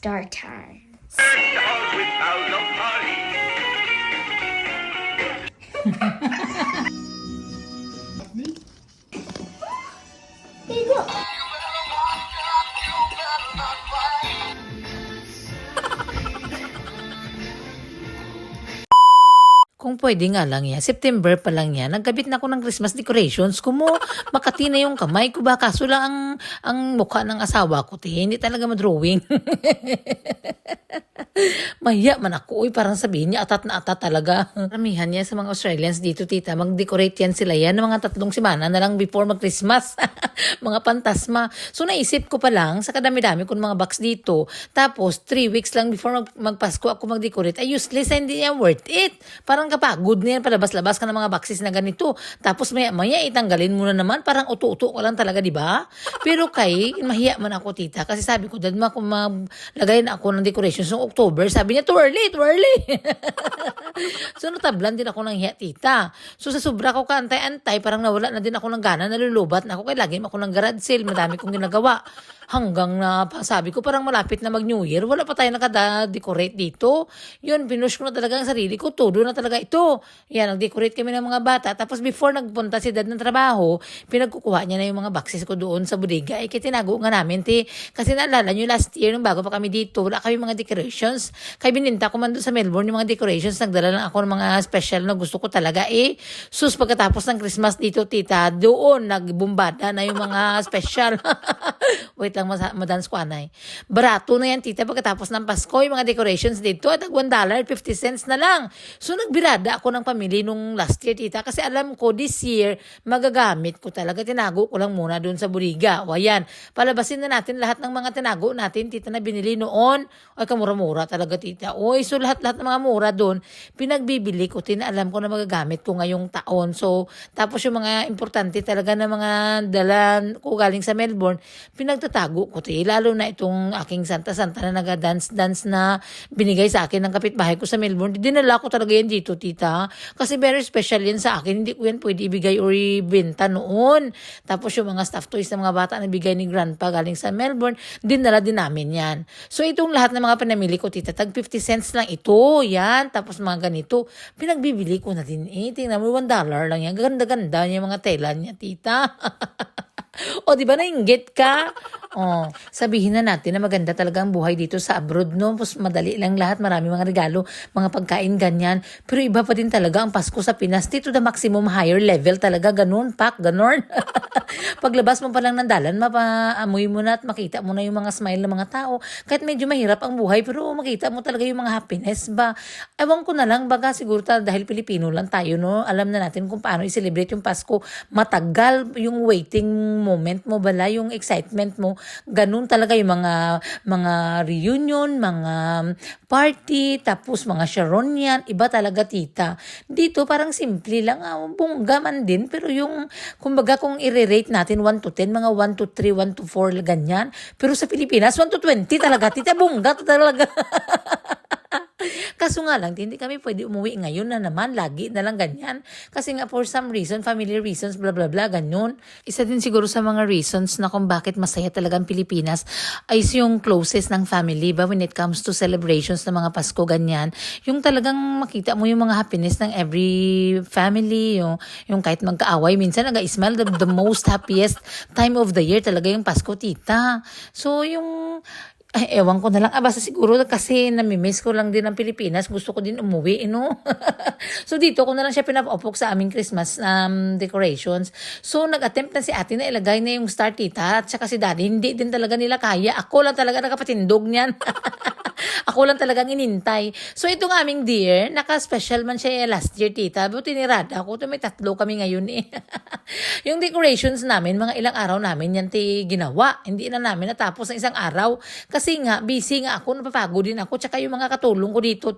Star Times. Kung pwede nga lang yan, September pa lang yan, nagkabit na ako ng Christmas decorations. Kumo, makati na yung kamay ko ba? Kaso lang ang mukha ng asawa ko, hindi talaga madrawing. Mahiya man ako, parang sabihin niya, atat na atat talaga. Karamihan niya sa mga Australians dito, tita, mag-decorate yan sila yan ng mga 3 semana na lang before mag-Christmas. Mga pantasma. So naisip ko pa lang, sa kadami-dami kong mga box dito, tapos 3 weeks lang before magpasko ako mag-decorate, ay useless, hindi yan worth it. Parang kapagod na yan, palabas-labas ka ng mga boxes na ganito. Tapos maya itanggalin mo na naman, parang uto-uto ka lang talaga, di ba? Pero mahiya man ako, tita, kasi sabi ko, dad mo ako maglagay na ako ng decorations noong October, sabi niya, too early. So natablan din ako ng hiya, tita. So sa sobra ko kaantay-antay, parang nawala na din ako ng gana, nalulubat na ako, kaya lagi ako ng garage sale, madami kong ginagawa. Hanggang na sabi ko, parang malapit na mag-New Year, wala pa tayo nakada-decorate dito. Yun, pinush ko na talaga ang sarili ko, todo na talaga ito. Yan, nag-decorate kami ng mga bata. Tapos before nagpunta si dad ng trabaho, pinagkukuha niya na yung mga boxes ko doon sa bodega. Kaya tinago nga namin, kasi naalala nyo, last year, nung bago pa kami dito, wala kami mga decorations. Kaya bininta ko man doon sa Melbourne yung mga decorations, nagdala lang ako ng mga special na gusto ko talaga. Sus, pagkatapos ng Christmas dito, tita, doon, nagbumbada na yung mga special. Wait lang, madance ko, anay. Barato na yan, tita, pagkatapos ng Pasko, yung mga decorations dito, at $1.50 na lang. So, nagbirada ako ng pamili nung last year, tita, kasi alam ko, this year, magagamit ko talaga. Tinago ko lang muna doon sa Buriga. O, ayan, palabasin na natin lahat ng mga tinago natin, tita, na binili noon. Ay, kamura-mura talaga, tita. Oy, so lahat-lahat ng mga mura doon, pinagbibili ko, alam ko na magagamit ko ngayong taon. So, tapos yung mga importante talaga na mga dalan ko galing sa Melbourne, pinagtatago ko, lalo na itong aking santa-santa na naga-dance-dance na binigay sa akin ng kapitbahay ko sa Melbourne. Dinala ko talaga yan dito, tita. Kasi very special yan sa akin. Hindi ko yan pwede ibigay or ibenta noon. Tapos yung mga stuffed toys ng mga bata na bigay ni grandpa galing sa Melbourne, dinala din namin yan. So, itong lahat ng mga pinamili ko, tita, tag 50 cents lang ito. Yan. Tapos mga ganito, pinagbibili ko na din. Tingnan mo, $1 lang yan. Ganda-ganda yung mga tela niya, tita. O, di ba nainggit ka? O, sabihin na natin na maganda talaga ang buhay dito sa abroad, no? Mas madali lang lahat, marami mga regalo, mga pagkain, ganyan. Pero iba pa din talaga ang Pasko sa Pinas. Dito the maximum higher level talaga, ganun, ganun. Paglabas mo pa lang ng dalan, mapaamoy mo na at makita mo na yung mga smile ng mga tao. Kahit medyo mahirap ang buhay, pero makita mo talaga yung mga happiness ba? Ewan ko na lang, baga siguro dahil Pilipino lang tayo, no? Alam na natin kung paano i-celebrate yung Pasko. Matagal yung waiting moment mo bala, yung excitement mo, ganun talaga yung mga reunion, mga party, tapos mga Sharon yan, iba talaga, tita. Dito parang simple lang, bongga man din, pero yung, kumbaga kung i-rate natin 1 to 10, mga 1 to 3, 1 to 4, ganyan. Pero sa Pilipinas, 1 to 20 talaga, tita, bongga talaga. Kaso nga lang, hindi kami pwede umuwi ngayon na naman, lagi na lang ganyan. Kasi nga for some reason, family reasons, blah blah blah, ganyan. Isa din siguro sa mga reasons na kung bakit masaya talaga ang Pilipinas ay yung closest ng family ba when it comes to celebrations ng mga Pasko, ganyan. Yung talagang makita mo yung mga happiness ng every family, yung kahit magkaaway, minsan nag-smile, the most happiest time of the year talaga yung Pasko, tita. So yung ewan ko na lang. Basta siguro kasi namimiss ko lang din ang Pilipinas. Gusto ko din umuwi, no? So, dito ko na lang siya pinapaupok sa aming Christmas decorations. So, nag-attempt na si ate na ilagay na yung star, tita. At saka si daddy, hindi din talaga nila kaya. Ako lang talaga nakapatindog niyan. Ako lang talagang inintay. So, itong aming deer, naka-special man siya last year, tita. Buti nirada ako. May 3 kami ngayon eh. Yung decorations namin, mga ilang araw namin yan ginawa. Hindi na namin natapos ng isang araw. Kasi nga, busy nga ako, napapagod din ako. Tsaka yung mga katulong ko dito,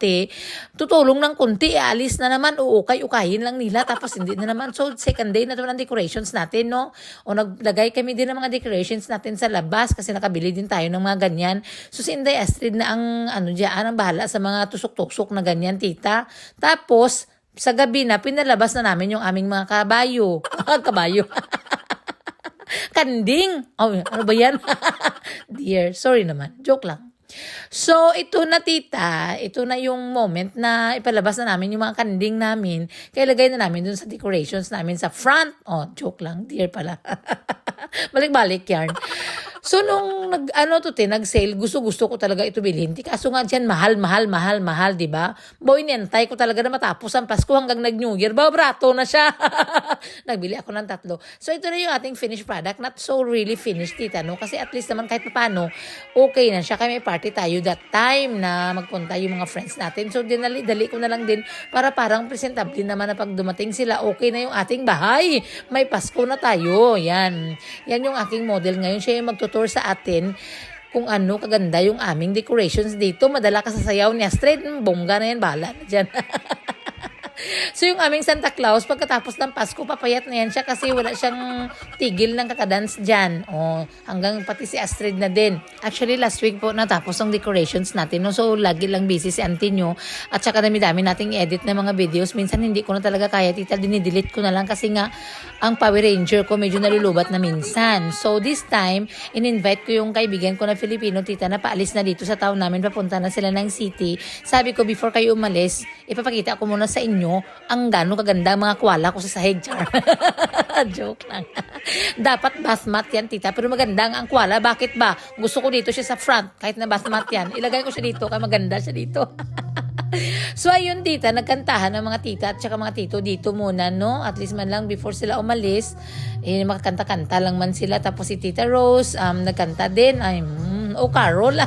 tutulong ng kunti, alis na naman, uukay-ukayin lang nila. Tapos hindi na naman. So, second day na ito ng decorations natin, no? O naglagay kami din ng mga decorations natin sa labas kasi nakabili din tayo ng mga ganyan. So, si Inday Astrid na ang ang bahala sa mga tusok-tusok na ganyan, tita. Tapos, sa gabi na, pinalabas na namin yung aming mga kabayo. Kabayo. Kanding. Oh, ano ba yan? Dear, sorry naman. Joke lang. So, ito na tita, ito na yung moment na ipalabas na namin yung mga kanding namin. Kaya lagay na namin dun sa decorations namin sa front. Oh, joke lang, dear pala. Balik-balik yarn. So, nung nag-sale, gusto-gusto ko talaga ito bilhin. Kaso nga dyan, mahal, di ba? Boy, nintay ko talaga na matapos ang Pasko hanggang nag-New Year. Babrato na siya. Nagbili ako ng 3. So, ito na yung ating finished product. Not so really finished, tita, no? Kasi at least naman kahit paano, okay na siya. Kaya may party tayo that time na magpunta yung mga friends natin. So, dali ko na lang din para parang presentable naman na pag dumating sila, okay na yung ating bahay. May Pasko na tayo. Yan. Yan yung aking model ngayon. Siya yung magtutur sa atin kung ano kaganda yung aming decorations dito. Madala ka sa sayaw ni Astrid. Bongga na yan. Bahala na dyan. So, yung aming Santa Claus, pagkatapos ng Pasko, papayat na yan siya kasi wala siyang tigil ng kakadance dyan. O, hanggang pati si Astrid na din. Actually, last week po natapos ang decorations natin. No? So, lagi lang busy si auntie nyo. At saka dami-dami nating edit na mga videos. Minsan hindi ko na talaga kaya, tita. Dinidelete ko na lang kasi nga ang Power Ranger ko medyo nalulubat na minsan. So, this time, in-invite ko yung kaibigan ko na Filipino, tita, na paalis na dito sa town namin. Papunta na sila ng city. Sabi ko, before kayo umalis, ipapakita ko muna sa inyo ang gano'ng kaganda mga kwala ko sa sahig. Char. Joke lang. Dapat basmat yan, tita. Pero maganda ang kwala. Bakit ba? Gusto ko dito siya sa front. Kahit na basmat yan. Ilagay ko siya dito. Kaya maganda siya dito. So, ayun, tita. Nagkantahan ng mga tita at saka mga tito dito muna, no? At least man lang before sila umalis. Makakanta-kanta lang man sila. Tapos si Tita Rose, nagkanta din. Ay, Carol.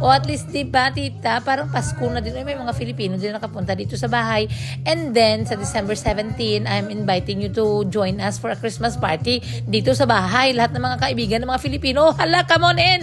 O at least, diba, tita, parang Pasko na din. May mga Filipino din nakapunta dito sa bahay. And then, sa December 17, I'm inviting you to join us for a Christmas party dito sa bahay. Lahat ng mga kaibigan ng mga Filipino, hala, come on in!